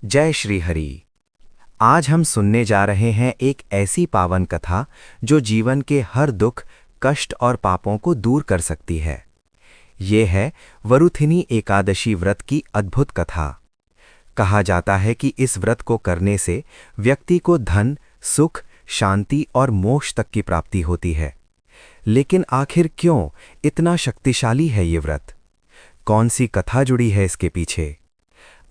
जय श्री हरि। आज हम सुनने जा रहे हैं एक ऐसी पावन कथा जो जीवन के हर दुख, कष्ट और पापों को दूर कर सकती है। ये है वरुथिनी एकादशी व्रत की अद्भुत कथा। कहा जाता है कि इस व्रत को करने से व्यक्ति को धन, सुख, शांति और मोक्ष तक की प्राप्ति होती है। लेकिन आखिर क्यों इतना शक्तिशाली है ये व्रत? कौन सी कथा जुड़ी है इसके पीछे?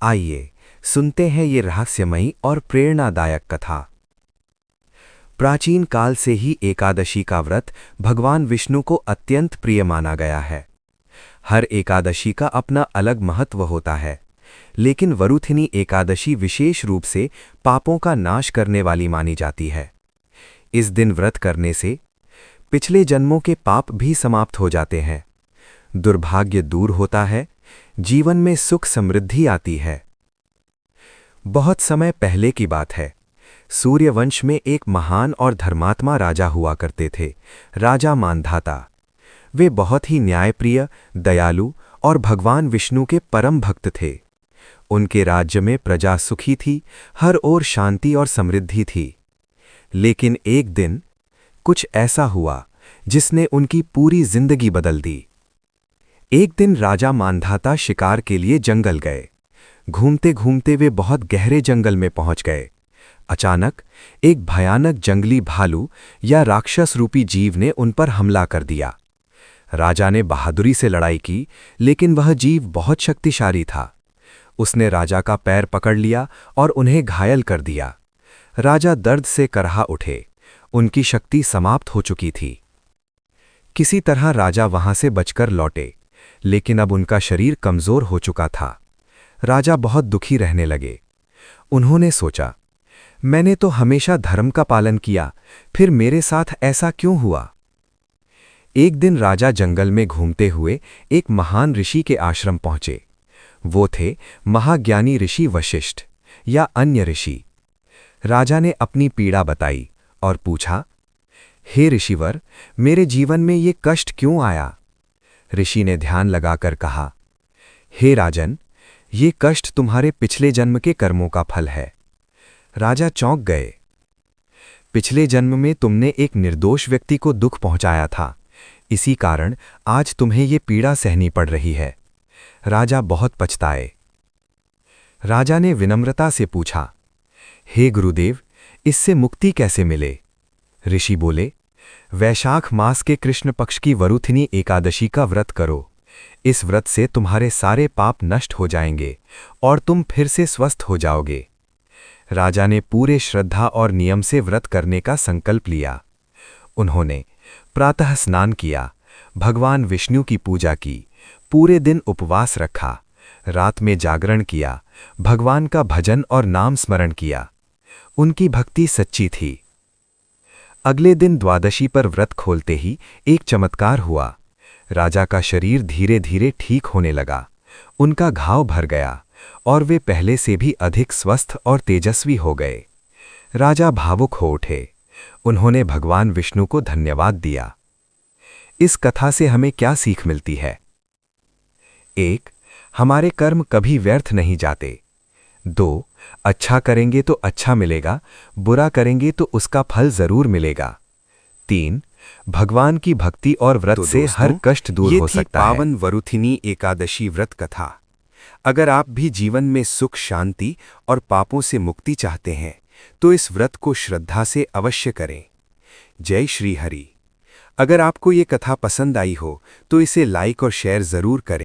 आइए सुनते हैं ये रहस्यमयी और प्रेरणादायक कथा। प्राचीन काल से ही एकादशी का व्रत भगवान विष्णु को अत्यंत प्रिय माना गया है। हर एकादशी का अपना अलग महत्व होता है, लेकिन वरुथिनी एकादशी विशेष रूप से पापों का नाश करने वाली मानी जाती है। इस दिन व्रत करने से पिछले जन्मों के पाप भी समाप्त हो जाते हैं, दुर्भाग्य दूर होता है, जीवन में सुख समृद्धि आती है। बहुत समय पहले की बात है। सूर्यवंश में एक महान और धर्मात्मा राजा हुआ करते थे, राजा मांधाता। वे बहुत ही न्यायप्रिय, दयालु और भगवान विष्णु के परम भक्त थे। उनके राज्य में प्रजा सुखी थी, हर ओर शांति और समृद्धि थी। लेकिन एक दिन कुछ ऐसा हुआ जिसने उनकी पूरी जिंदगी बदल दी। एक दिन राजा मांधाता शिकार के लिए जंगल गए। घूमते घूमते वे बहुत गहरे जंगल में पहुंच गए। अचानक एक भयानक जंगली भालू या राक्षस रूपी जीव ने उन पर हमला कर दिया। राजा ने बहादुरी से लड़ाई की, लेकिन वह जीव बहुत शक्तिशाली था। उसने राजा का पैर पकड़ लिया और उन्हें घायल कर दिया। राजा दर्द से करहा उठे, उनकी शक्ति समाप्त हो चुकी थी। किसी तरह राजा वहां से बचकर लौटे, लेकिन अब उनका शरीर कमजोर हो चुका था। राजा बहुत दुखी रहने लगे। उन्होंने सोचा, मैंने तो हमेशा धर्म का पालन किया, फिर मेरे साथ ऐसा क्यों हुआ? एक दिन राजा जंगल में घूमते हुए एक महान ऋषि के आश्रम पहुंचे। वो थे महाज्ञानी ऋषि वशिष्ठ या अन्य ऋषि। राजा ने अपनी पीड़ा बताई और पूछा, हे ऋषिवर, मेरे जीवन में ये कष्ट क्यों आया? ऋषि ने ध्यान लगाकर कहा, हे राजन, ये कष्ट तुम्हारे पिछले जन्म के कर्मों का फल है। राजा चौंक गए। पिछले जन्म में तुमने एक निर्दोष व्यक्ति को दुख पहुंचाया था, इसी कारण आज तुम्हें ये पीड़ा सहनी पड़ रही है। राजा बहुत पछताए। राजा ने विनम्रता से पूछा, हे गुरुदेव, इससे मुक्ति कैसे मिले? ऋषि बोले, वैशाख मास के कृष्ण पक्ष की वरुथिनी एकादशी का व्रत करो। इस व्रत से तुम्हारे सारे पाप नष्ट हो जाएंगे और तुम फिर से स्वस्थ हो जाओगे। राजा ने पूरे श्रद्धा और नियम से व्रत करने का संकल्प लिया। उन्होंने प्रातः स्नान किया, भगवान विष्णु की पूजा की, पूरे दिन उपवास रखा, रात में जागरण किया, भगवान का भजन और नाम स्मरण किया। उनकी भक्ति सच्ची थी। अगले दिन द्वादशी पर व्रत खोलते ही एक चमत्कार हुआ। राजा का शरीर धीरे धीरे ठीक होने लगा, उनका घाव भर गया और वे पहले से भी अधिक स्वस्थ और तेजस्वी हो गए। राजा भावुक हो उठे। उन्होंने भगवान विष्णु को धन्यवाद दिया। इस कथा से हमें क्या सीख मिलती है? 1. हमारे कर्म कभी व्यर्थ नहीं जाते। 2. अच्छा करेंगे तो अच्छा मिलेगा, बुरा करेंगे तो उसका फल जरूर मिलेगा। 3. भगवान की भक्ति और व्रत से हर कष्ट दूर हो सकता है। पावन वरुथिनी एकादशी व्रत कथा। अगर आप भी जीवन में सुख, शांति और पापों से मुक्ति चाहते हैं तो इस व्रत को श्रद्धा से अवश्य करें। जय श्री हरि। अगर आपको ये कथा पसंद आई हो तो इसे लाइक और शेयर जरूर करें।